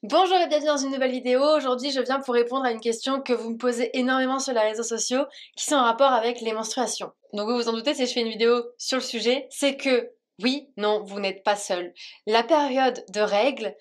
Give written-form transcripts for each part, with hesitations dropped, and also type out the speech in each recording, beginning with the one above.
Bonjour et bienvenue dans une nouvelle vidéo. Aujourd'hui, je viens pour répondre à une question que vous me posez énormément sur les réseaux sociaux qui sont en rapport avec les menstruations. Donc vous vous en doutez si je fais une vidéo sur le sujet, c'est que oui, non, vous n'êtes pas seul. La période de règles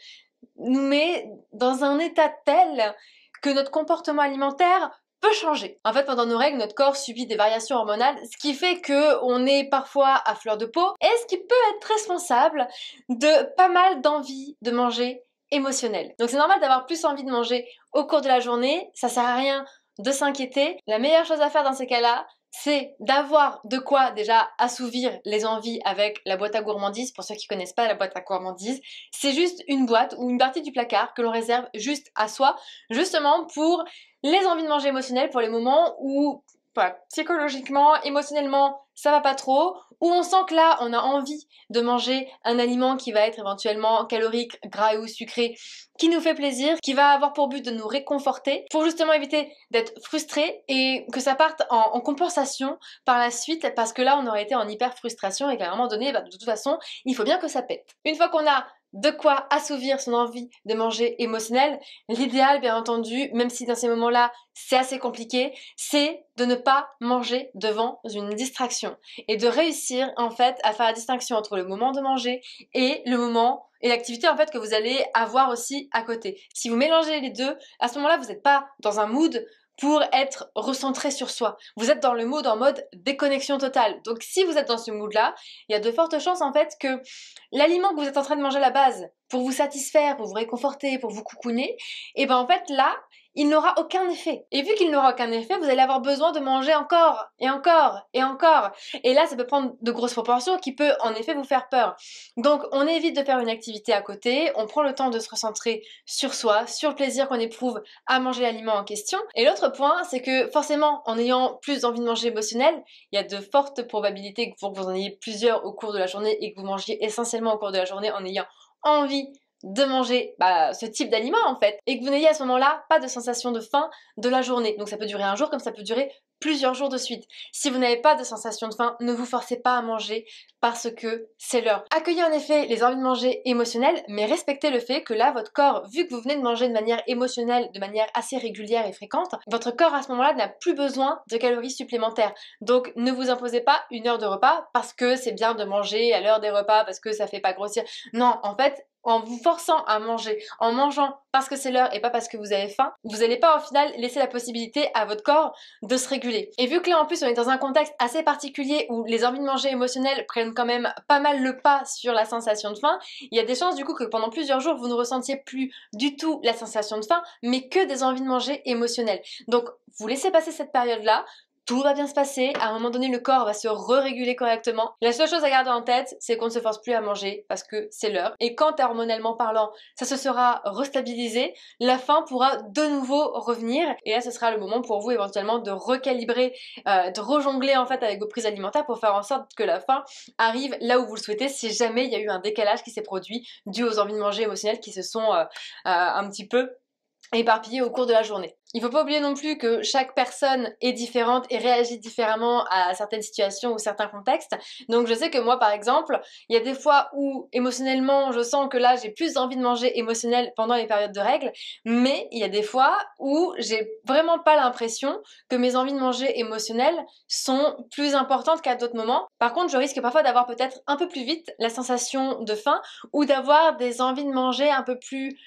nous met dans un état tel que notre comportement alimentaire peut changer. En fait, pendant nos règles, notre corps subit des variations hormonales, ce qui fait que on est parfois à fleur de peau et ce qui peut être responsable de pas mal d'envie de manger émotionnel. Donc c'est normal d'avoir plus envie de manger au cours de la journée, ça sert à rien de s'inquiéter. La meilleure chose à faire dans ces cas-là, c'est d'avoir de quoi déjà assouvir les envies avec la boîte à gourmandise. Pour ceux qui connaissent pas la boîte à gourmandise, c'est juste une boîte ou une partie du placard que l'on réserve juste à soi, justement pour les envies de manger émotionnelles, pour les moments où voilà, psychologiquement, émotionnellement, ça va pas trop, où on sent que là, on a envie de manger un aliment qui va être éventuellement calorique, gras ou sucré, qui nous fait plaisir, qui va avoir pour but de nous réconforter, pour justement éviter d'être frustré et que ça parte en compensation par la suite, parce que là, on aurait été en hyper frustration et qu'à un moment donné, bah, de toute façon, il faut bien que ça pète. Une fois qu'on a de quoi assouvir son envie de manger émotionnel, l'idéal, bien entendu, même si dans ces moments-là, c'est assez compliqué, c'est de ne pas manger devant une distraction et de réussir en fait à faire la distinction entre le moment de manger et le moment et l'activité en fait que vous allez avoir aussi à côté. Si vous mélangez les deux, à ce moment-là, vous n'êtes pas dans un mood pour être recentré sur soi. Vous êtes dans le mood en mode déconnexion totale. Donc si vous êtes dans ce mood-là, il y a de fortes chances en fait que l'aliment que vous êtes en train de manger à la base pour vous satisfaire, pour vous réconforter, pour vous coucouner, et ben en fait là, il n'aura aucun effet. Et vu qu'il n'aura aucun effet, vous allez avoir besoin de manger encore, et encore, et encore. Et là, ça peut prendre de grosses proportions qui peut en effet vous faire peur. Donc on évite de faire une activité à côté, on prend le temps de se recentrer sur soi, sur le plaisir qu'on éprouve à manger l'aliment en question. Et l'autre point, c'est que forcément, en ayant plus envie de manger émotionnel, il y a de fortes probabilités pour que vous en ayez plusieurs au cours de la journée et que vous mangiez essentiellement au cours de la journée en ayant envie de manger ce type d'aliment en fait, et que vous n'ayez à ce moment-là pas de sensation de faim de la journée. Donc ça peut durer un jour comme ça peut durer plusieurs jours de suite. Si vous n'avez pas de sensation de faim, ne vous forcez pas à manger parce que c'est l'heure. Accueillez en effet les envies de manger émotionnelles, mais respectez le fait que là, votre corps, vu que vous venez de manger de manière émotionnelle, de manière assez régulière et fréquente, votre corps à ce moment-là n'a plus besoin de calories supplémentaires. Donc ne vous imposez pas une heure de repas parce que c'est bien de manger à l'heure des repas, parce que ça fait pas grossir. Non, en fait, en vous forçant à manger, en mangeant parce que c'est l'heure et pas parce que vous avez faim, vous n'allez pas au final laisser la possibilité à votre corps de se réguler. Et vu que là en plus on est dans un contexte assez particulier où les envies de manger émotionnelles prennent quand même pas mal le pas sur la sensation de faim, il y a des chances du coup que pendant plusieurs jours vous ne ressentiez plus du tout la sensation de faim, mais que des envies de manger émotionnelles. Donc vous laissez passer cette période-là, tout va bien se passer, à un moment donné le corps va se re-réguler correctement. La seule chose à garder en tête, c'est qu'on ne se force plus à manger parce que c'est l'heure. Et quand hormonalement parlant, ça se sera restabilisé, la faim pourra de nouveau revenir. Et là, ce sera le moment pour vous éventuellement de recalibrer, de rejongler en fait avec vos prises alimentaires pour faire en sorte que la faim arrive là où vous le souhaitez si jamais il y a eu un décalage qui s'est produit dû aux envies de manger émotionnelles qui se sont un petit peu éparpillés au cours de la journée. Il faut pas oublier non plus que chaque personne est différente et réagit différemment à certaines situations ou certains contextes. Donc je sais que moi par exemple, il y a des fois où émotionnellement je sens que là j'ai plus envie de manger émotionnel pendant les périodes de règles, mais il y a des fois où j'ai vraiment pas l'impression que mes envies de manger émotionnelles sont plus importantes qu'à d'autres moments. Par contre, je risque parfois d'avoir peut-être un peu plus vite la sensation de faim ou d'avoir des envies de manger un peu plus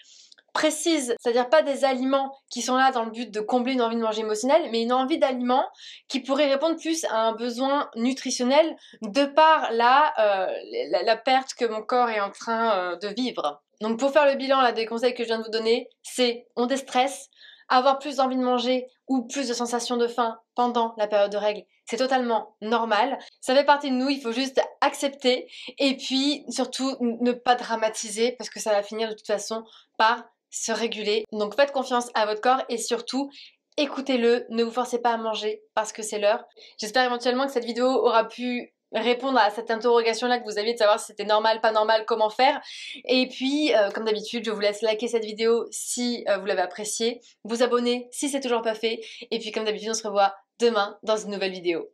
précise, c'est-à-dire pas des aliments qui sont là dans le but de combler une envie de manger émotionnelle, mais une envie d'aliments qui pourrait répondre plus à un besoin nutritionnel de par la perte que mon corps est en train de vivre. Donc pour faire le bilan là, des conseils que je viens de vous donner, c'est on déstresse, avoir plus envie de manger ou plus de sensation de faim pendant la période de règles, c'est totalement normal. Ça fait partie de nous, il faut juste accepter et puis surtout ne pas dramatiser parce que ça va finir de toute façon par se réguler. Donc faites confiance à votre corps et surtout écoutez-le, ne vous forcez pas à manger parce que c'est l'heure. J'espère éventuellement que cette vidéo aura pu répondre à cette interrogation là que vous aviez de savoir si c'était normal, pas normal, comment faire. Et puis comme d'habitude je vous laisse liker cette vidéo si vous l'avez appréciée, vous abonner si c'est toujours pas fait et puis comme d'habitude on se revoit demain dans une nouvelle vidéo.